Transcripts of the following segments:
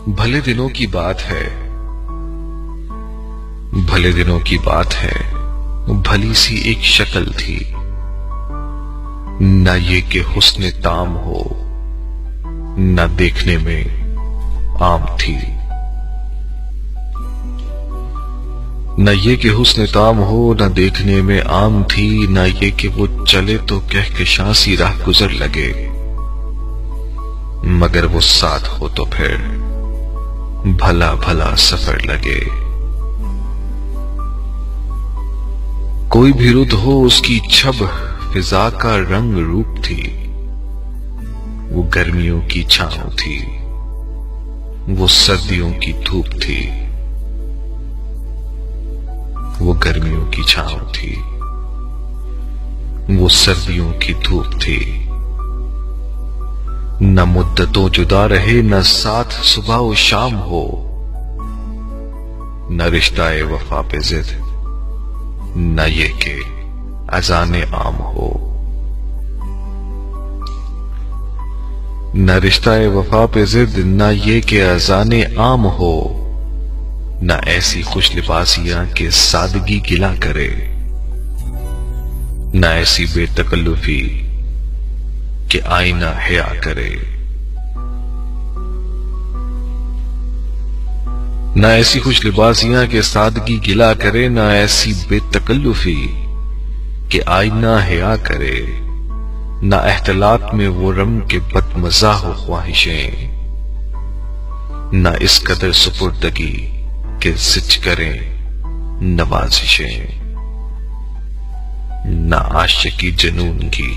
भले दिनों की बात है, भले दिनों की बात है, भली सी एक शक्ल थी, न ये कि हुस्न ताम हो, न देखने में आम थी। न ये कि हुस्न ताम हो, न देखने में आम थी, न ये कि वो चले तो कहकशां सी राह गुजर लगे, मगर वो साथ हो तो फिर भला भला सफर लगे। कोई भी रुत हो उसकी छब फिजा का रंग रूप थी, वो गर्मियों की छांव थी, वो सर्दियों की धूप थी, वो गर्मियों की छांव थी, वो सर्दियों की धूप थी। न मुद्दतों जुदा रहे, न साथ सुबह व शाम हो, न रिश्ताए वफा पे जिद, न ये के अजाने आम हो। न रिश्ताए वफा पे जिद, न ये के अजाने आम हो, न ऐसी खुश लिबासियां के सादगी गिला करे, न ऐसी बेतकल्लुफी कि आईना हया करे। न ऐसी खुश लिबासियां के सादगी गिला करे, न ऐसी बेतकल्लुफी कि आईना हया करे, न एहतलात में वो रम के बदमजा हो ख्वाहिशें, न इस कदर सुपुर्दगी के जिच करें नवाजिशें, न आशिकी जनून की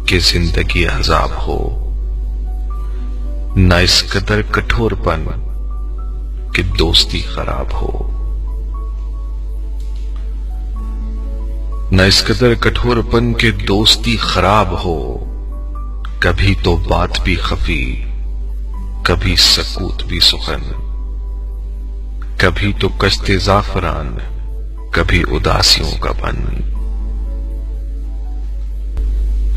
कि जिंदगी अजाब हो, न इस कदर कठोरपन कि दोस्ती खराब हो। न इस कदर कठोरपन के दोस्ती खराब हो, कभी तो बात भी खफी, कभी सकूत भी सुखन, कभी तो कश्ते जाफरान, कभी उदासियों का बन।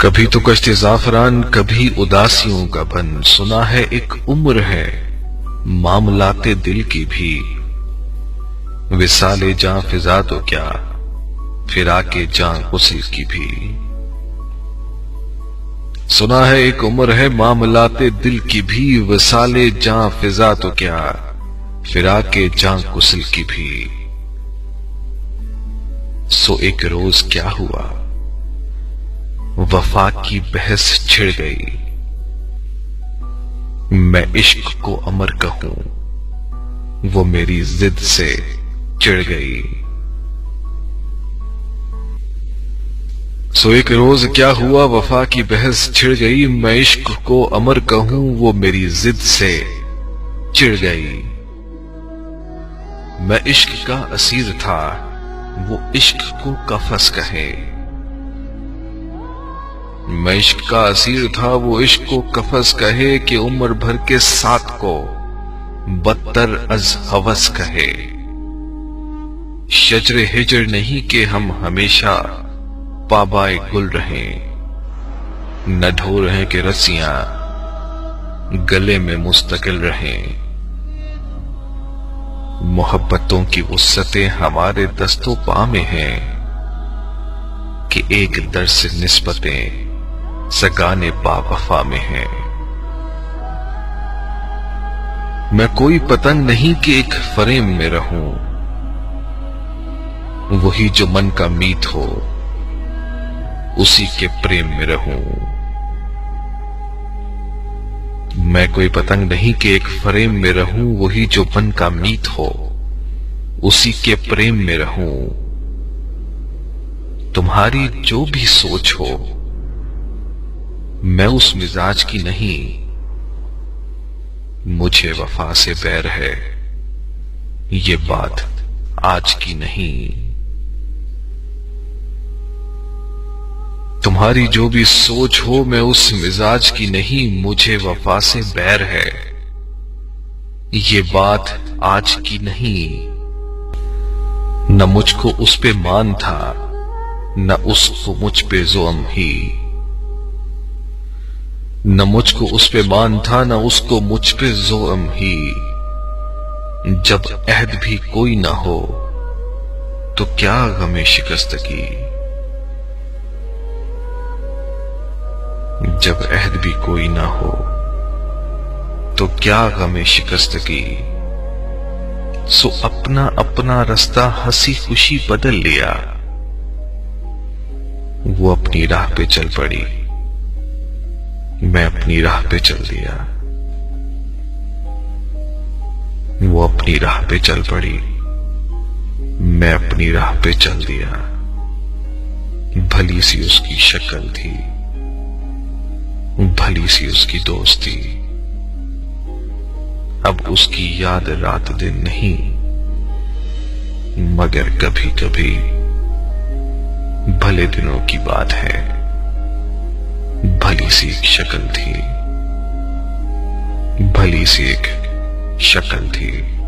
कभी तो कश्ते जाफरान, कभी उदासियों का बन। सुना है एक उम्र है मामलाते दिल की भी, विसाले जां फिजा तो क्या, फिराके जां गुस्ल की भी। सुना है एक उम्र है मामलाते दिल की भी, विसाले जां फिजा तो क्या, फिराके जां गुस्ल की भी। सो एक रोज क्या हुआ, वफा की बहस छिड़ गई, मैं इश्क को अमर कहूं, वो मेरी जिद से चिढ़ गई। सो एक रोज क्या हुआ, वफा की बहस छिड़ गई, मैं इश्क को अमर कहूं, वो मेरी जिद से चिढ़ गई। मैं इश्क का असीर था, वो इश्क को कफस कहे। मैं इश्क का असीर था, वो इश्क को कफस कहे, कि उम्र भर के साथ को बदतर अज हवस कहे। शजरे हिजर नहीं कि हम हमेशा पाबाए गुल रहें, न ढो रहे कि रस्सियां गले में मुस्तकिल रहें। मोहब्बतों की वुस्सतें हमारे दस्तों पा में हैं, कि एक दर से निस्बतें सगाने बावफा में हैं। मैं कोई पतंग नहीं कि एक फ्रेम में रहूं, वही जो मन का मीत हो उसी के प्रेम में रहूं। मैं कोई पतंग नहीं कि एक फ्रेम में रहूं, वही जो मन का मीत हो उसी के प्रेम में रहूं। तुम्हारी जो भी सोच हो, मैं उस मिजाज की नहीं, मुझे वफा से बैर है, ये बात आज की नहीं। तुम्हारी जो भी सोच हो, मैं उस मिजाज की नहीं, मुझे वफा से बैर है, ये बात आज की नहीं। न मुझको उस पे मान था, न उसको मुझ पे ज़ुल्म ही। न मुझको उस पे मान था न उसको मुझ पे जोम ही। जब अहद भी कोई ना हो तो क्या गमे शिकस्त की। जब अहद भी कोई ना हो तो क्या गमे शिकस्त की। सो अपना अपना रास्ता हंसी खुशी बदल लिया। वो अपनी राह पे चल पड़ी, मैं अपनी राह पे चल दिया। वो अपनी राह पे चल पड़ी, मैं अपनी राह पे चल दिया। भली सी उसकी शक्ल थी, भली सी उसकी दोस्ती। अब उसकी याद रात दिन नहीं, मगर कभी कभी भले दिनों की बात है। भली सी एक शक्ल थी, भली सी एक शक्ल थी।